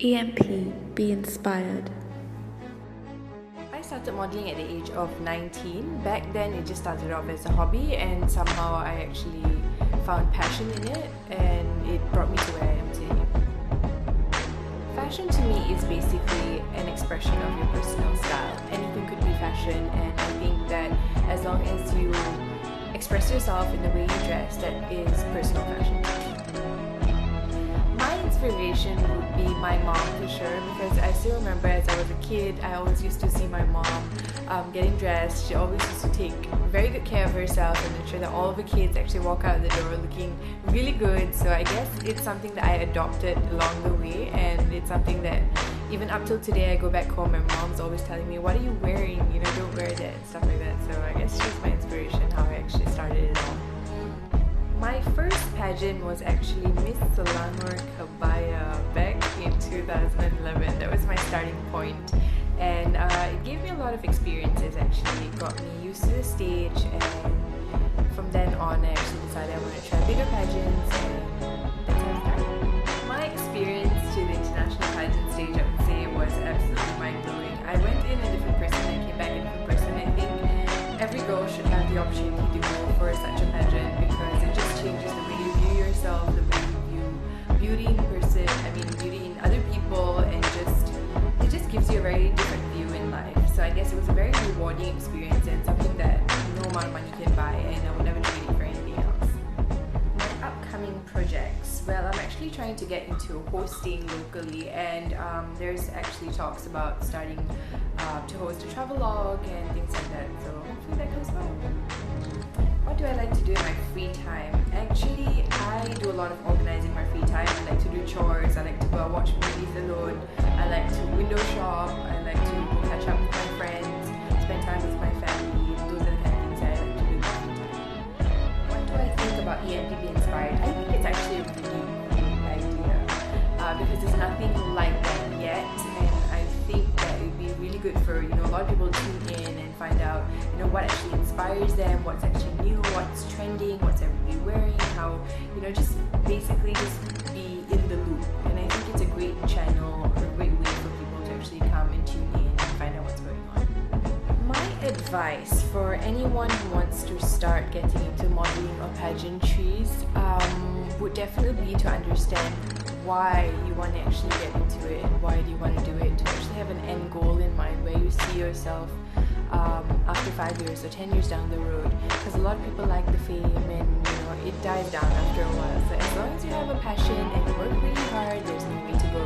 EMP. Be inspired. I started modeling at the age of 19. Back then it just started off as a hobby, and somehow I actually found passion in it, and it brought me to where I am today. Fashion to me is basically an expression of your personal style. Anything could be fashion, and I think that as long as you express yourself in the way you dress, that is personal fashion. My inspiration would be my mom for sure, because I still remember as I was a kid, I always used to see my mom getting dressed. She always used to take very good care of herself and ensure that all of the kids actually walk out the door looking really good. So I guess it's something that I adopted along the way, and it's something that even up till today I go back home, my mom's always telling me, what are you wearing? You know, don't wear that and stuff like that. So I guess she's my inspiration, how I actually started it all. My first pageant was actually Miss Selangor Kabaya back in 2011. That was my starting point, and it gave me a lot of experiences actually. It got me used to the stage, and from then on I actually decided I want to try bigger pageants, and that's how I started. My experience to the international pageant stage, I would say, was absolutely mind-blowing. I went in a different person and came back a different person. I think every girl should have the opportunity to go for such a pageant, because it just changes the way you view yourself, the way you view beauty in person, beauty in other people, and it just gives you a very different view in life. So I guess it was a very rewarding experience, and something that no amount of money can buy, and I would never trade it for anything else. My upcoming projects, well, I'm actually trying to get into hosting locally, and there's actually talks about starting to host a travelogue and things like that, so hopefully that goes well. What do I like to do in my free time? Actually, I do a lot of organizing my free time. I like to do chores, I like to go watch movies alone, I like to window shop, I like to go catch up with my friends, spend time with my family. Those are the kind of things I like to do in my free time. What do I think about EMP.beinspired? I think it's actually a really great idea, because there's nothing like that yet, and I think that it would be really good for a lot of people to tune in and find out what actually inspires them, what's actually new, what's trending, what's everybody wearing, how just basically just be in the loop. And I think it's a great channel or a great way for people to actually come and tune in and find out what's going on. My advice for anyone who wants to start getting into modeling or pageantries would definitely be to understand why you want to actually get into it, and why do you want to do it, to actually have an end goal in mind where you see yourself after 5 years or 10 years down the road, because a lot of people like the fame, and it dies down after a while. So as long as you have a passion and you work really hard, there's no way to go